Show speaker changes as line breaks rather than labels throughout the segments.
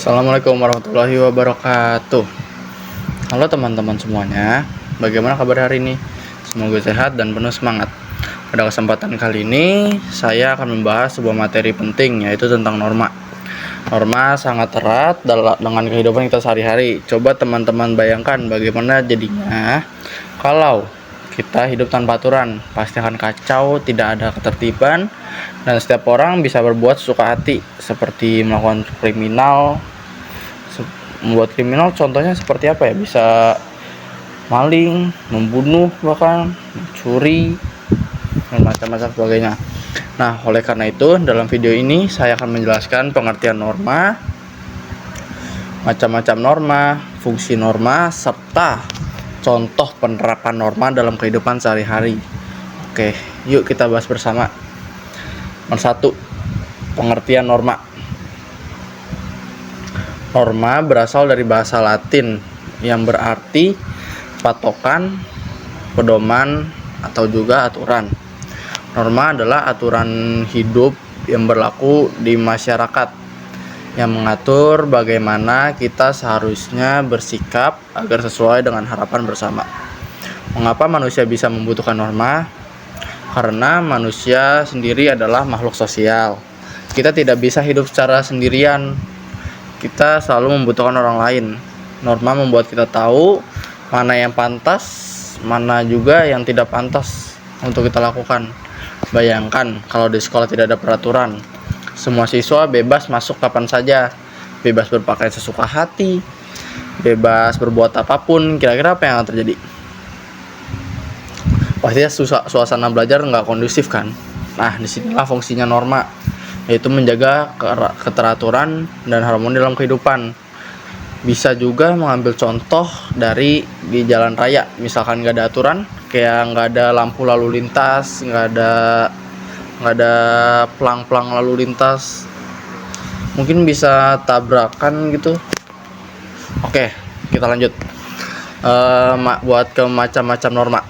Assalamualaikum warahmatullahi wabarakatuh. Halo teman-teman semuanya, bagaimana kabar hari ini? Semoga sehat dan penuh semangat. Pada kesempatan kali ini, saya akan membahas sebuah materi penting, yaitu tentang norma. Norma sangat erat dengan kehidupan kita sehari-hari. Coba teman-teman bayangkan bagaimana jadinya kalau kita hidup tanpa aturan. Pasti akan kacau, tidak ada ketertiban, dan setiap orang bisa berbuat sesuka hati, seperti melakukan kriminal. Membuat kriminal contohnya seperti apa ya? Bisa maling, membunuh, bahkan mencuri, dan macam-macam sebagainya. Nah, oleh karena itu dalam video ini saya akan menjelaskan pengertian norma, macam-macam norma, fungsi norma, serta contoh penerapan norma dalam kehidupan sehari-hari. Oke, yuk kita bahas bersama. Nomor 1, pengertian norma. Norma berasal dari bahasa Latin yang berarti patokan, pedoman, atau juga aturan. Norma adalah aturan hidup yang berlaku di masyarakat yang mengatur bagaimana kita seharusnya bersikap agar sesuai dengan harapan bersama. Mengapa manusia bisa membutuhkan norma? Karena manusia sendiri adalah makhluk sosial. Kita tidak bisa hidup secara sendirian. Kita selalu membutuhkan orang lain. Norma membuat kita tahu mana yang pantas, mana juga yang tidak pantas untuk kita lakukan. Bayangkan kalau di sekolah tidak ada peraturan. Semua siswa bebas masuk kapan saja, bebas berpakaian sesuka hati, bebas berbuat apapun. Kira-kira apa yang akan terjadi? Pastinya suasana belajar nggak kondusif kan? Nah, disinilah fungsinya norma, yaitu menjaga keteraturan dan harmoni dalam kehidupan. Bisa juga mengambil contoh dari di jalan raya, misalkan nggak ada aturan, kayak nggak ada lampu lalu lintas, nggak ada pelang-pelang lalu lintas, mungkin bisa tabrakan gitu. Oke, kita lanjut. Buat ke macam-macam norma.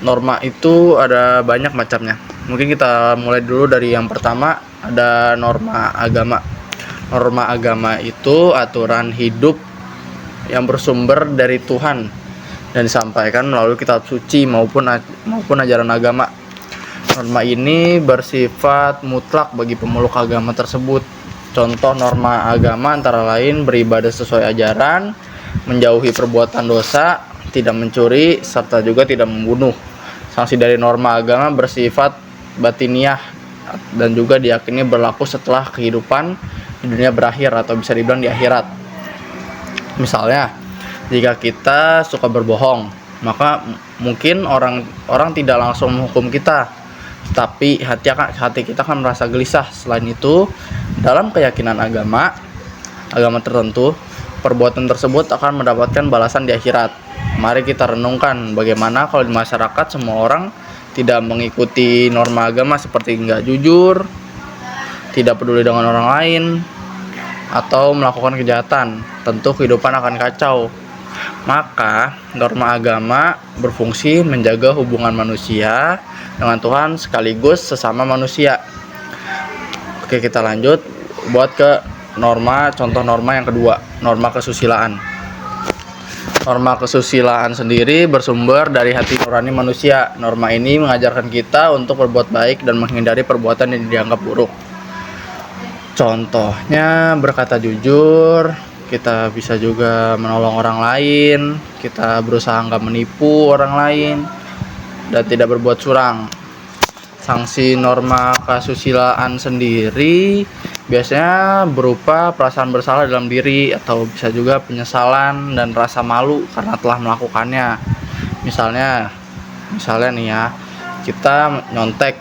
Norma itu ada banyak macamnya. Mungkin kita mulai dulu dari yang pertama, ada norma agama. Norma agama itu aturan hidup yang bersumber dari Tuhan dan disampaikan melalui kitab suci maupun ajaran agama. Norma ini bersifat mutlak bagi pemeluk agama tersebut. Contoh norma agama antara lain beribadah sesuai ajaran, menjauhi perbuatan dosa, tidak mencuri, serta juga tidak membunuh. Sanksi dari norma agama bersifat batiniah dan juga diyakini berlaku setelah kehidupan di dunia berakhir atau bisa dibilang di akhirat. Misalnya, jika kita suka berbohong, maka mungkin orang tidak langsung menghukum kita, tapi hati kita akan merasa gelisah. Selain itu, dalam keyakinan agama tertentu, perbuatan tersebut akan mendapatkan balasan di akhirat. Mari kita renungkan bagaimana kalau di masyarakat semua orang tidak mengikuti norma agama, seperti nggak jujur, tidak peduli dengan orang lain, atau melakukan kejahatan. Tentu kehidupan akan kacau. Maka norma agama berfungsi menjaga hubungan manusia dengan Tuhan sekaligus sesama manusia. Oke, kita lanjut buat ke contoh norma yang kedua, norma kesusilaan. Norma kesusilaan sendiri bersumber dari hati nurani manusia. Norma ini mengajarkan kita untuk berbuat baik dan menghindari perbuatan yang dianggap buruk. Contohnya berkata jujur, kita bisa juga menolong orang lain, kita berusaha nggak menipu orang lain, dan tidak berbuat curang. Sanksi norma kesusilaan sendiri biasanya berupa perasaan bersalah dalam diri, atau bisa juga penyesalan dan rasa malu karena telah melakukannya. Misalnya nih ya, kita nyontek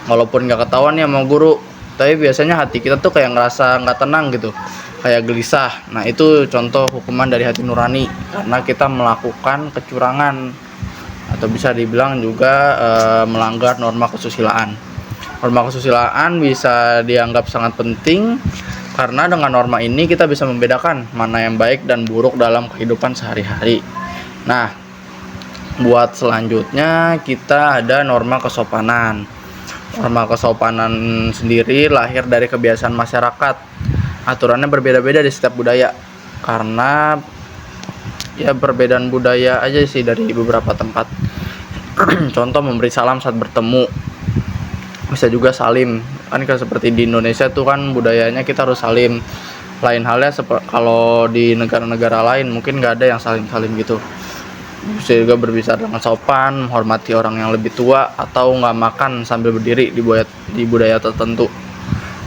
walaupun nggak ketahuan ya sama guru, tapi biasanya hati kita tuh kayak ngerasa nggak tenang gitu, kayak gelisah. Nah, itu contoh hukuman dari hati nurani karena kita melakukan kecurangan, atau bisa dibilang juga melanggar norma kesusilaan. Norma kesusilaan bisa dianggap sangat penting karena dengan norma ini kita bisa membedakan mana yang baik dan buruk dalam kehidupan sehari-hari. Nah, buat selanjutnya kita ada norma kesopanan. Norma kesopanan sendiri lahir dari kebiasaan masyarakat aturannya berbeda-beda di setiap budaya, karena ya perbedaan budaya aja sih dari beberapa tempat. Contoh memberi salam saat bertemu, bisa juga salim kan, seperti di Indonesia tuh kan budayanya kita harus salim. Lain halnya kalau di negara-negara lain mungkin nggak ada yang salim-salim gitu. Bisa juga berbicara dengan sopan, menghormati orang yang lebih tua, atau nggak makan sambil berdiri di budaya tertentu.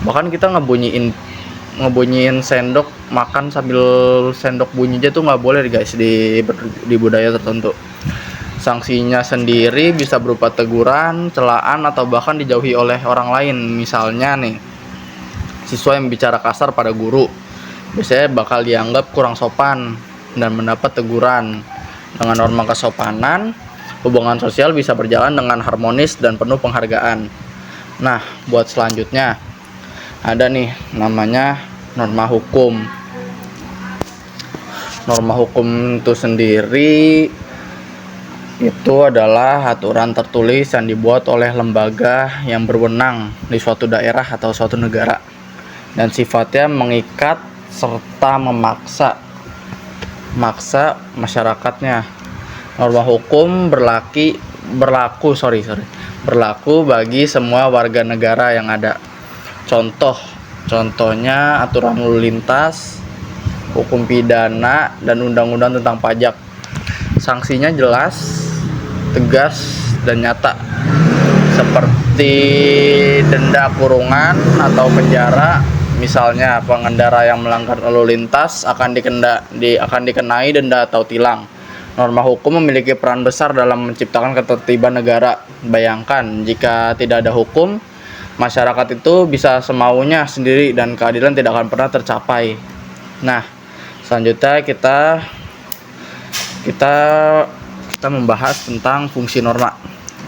Bahkan kita ngebunyiin sendok, makan sambil sendok bunyi aja tuh nggak boleh guys di budaya tertentu. Sanksinya sendiri bisa berupa teguran, celaan, atau bahkan dijauhi oleh orang lain. Misalnya nih, siswa yang bicara kasar pada guru biasanya bakal dianggap kurang sopan dan mendapat teguran. Dengan norma kesopanan, hubungan sosial bisa berjalan dengan harmonis dan penuh penghargaan. Nah, buat selanjutnya ada nih namanya norma hukum. Norma hukum itu sendiri itu adalah aturan tertulis yang dibuat oleh lembaga yang berwenang di suatu daerah atau suatu negara, dan sifatnya mengikat serta memaksa masyarakatnya. Norma hukum berlaku bagi semua warga negara yang ada. Contohnya aturan lalu lintas, hukum pidana, dan undang-undang tentang pajak. Sanksinya jelas, tegas, dan nyata, seperti denda kurungan atau penjara. Misalnya pengendara yang melanggar lalu lintas akan dikenai denda atau tilang. Norma hukum memiliki peran besar dalam menciptakan ketertiban negara. Bayangkan jika tidak ada hukum, masyarakat itu bisa semaunya sendiri dan keadilan tidak akan pernah tercapai. Nah, selanjutnya kita membahas tentang fungsi norma.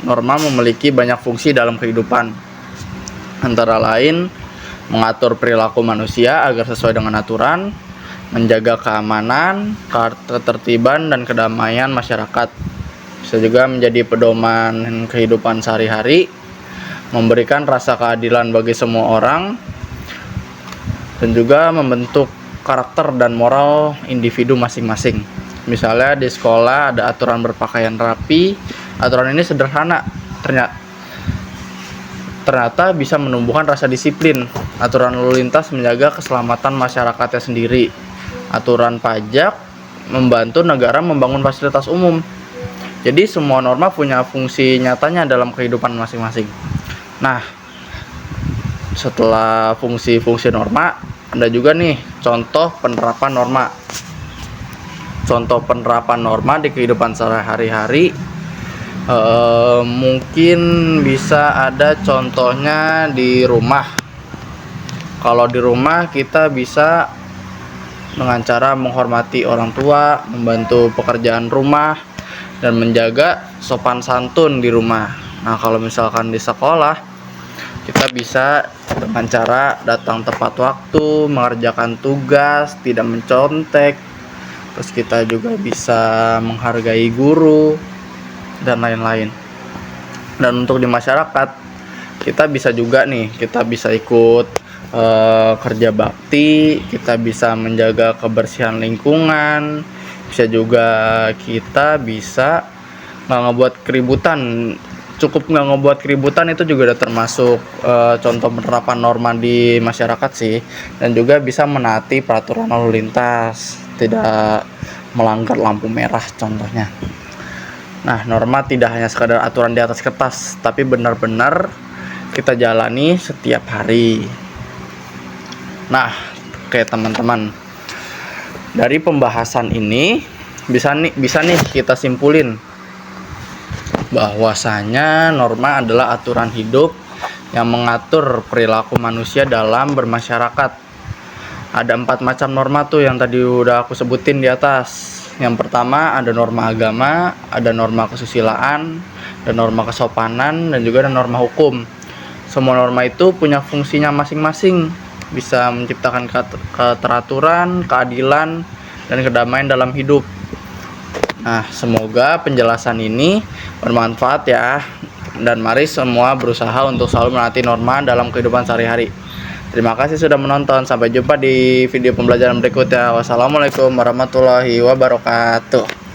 Norma memiliki banyak fungsi dalam kehidupan, antara lain mengatur perilaku manusia agar sesuai dengan aturan, menjaga keamanan, ketertiban, dan kedamaian masyarakat. Bisa juga menjadi pedoman kehidupan sehari-hari, memberikan rasa keadilan bagi semua orang, dan juga membentuk karakter dan moral individu masing-masing. Misalnya di sekolah ada aturan berpakaian rapi. Aturan ini sederhana, ternyata bisa menumbuhkan rasa disiplin. Aturan lalu lintas menjaga keselamatan masyarakatnya sendiri. Aturan pajak membantu negara membangun fasilitas umum. Jadi semua norma punya fungsi nyatanya dalam kehidupan masing-masing. Nah, setelah fungsi-fungsi norma, ada juga nih contoh penerapan norma. Contoh penerapan norma di kehidupan sehari-hari, mungkin bisa ada contohnya di rumah. Kalau di rumah kita bisa dengan cara menghormati orang tua, membantu pekerjaan rumah, dan menjaga sopan santun di rumah. Nah, kalau misalkan di sekolah, kita bisa dengan cara datang tepat waktu, mengerjakan tugas, tidak mencontek. Terus kita juga bisa menghargai guru dan lain-lain. Dan untuk di masyarakat, kita bisa juga ikut kerja bakti, kita bisa menjaga kebersihan lingkungan, bisa juga kita bisa nggak ngebuat keributan. Cukup nggak ngebuat keributan itu juga udah termasuk contoh penerapan norma di masyarakat sih. Dan juga bisa menaati peraturan lalu lintas, tidak melanggar lampu merah contohnya. Nah, norma tidak hanya sekadar aturan di atas kertas, tapi benar-benar kita jalani setiap hari. Nah, oke teman-teman, dari pembahasan ini bisa nih kita simpulin bahwasanya norma adalah aturan hidup yang mengatur perilaku manusia dalam bermasyarakat. Ada 4 macam norma tuh yang tadi udah aku sebutin di atas. Yang pertama ada norma agama, ada norma kesusilaan, ada norma kesopanan, dan juga ada norma hukum. Semua norma itu punya fungsinya masing-masing, bisa menciptakan keteraturan, keadilan, dan kedamaian dalam hidup. Nah, semoga penjelasan ini bermanfaat ya. Dan mari semua berusaha untuk selalu menaati norma dalam kehidupan sehari-hari. Terima kasih sudah menonton. Sampai jumpa di video pembelajaran berikutnya. Wassalamualaikum warahmatullahi wabarakatuh.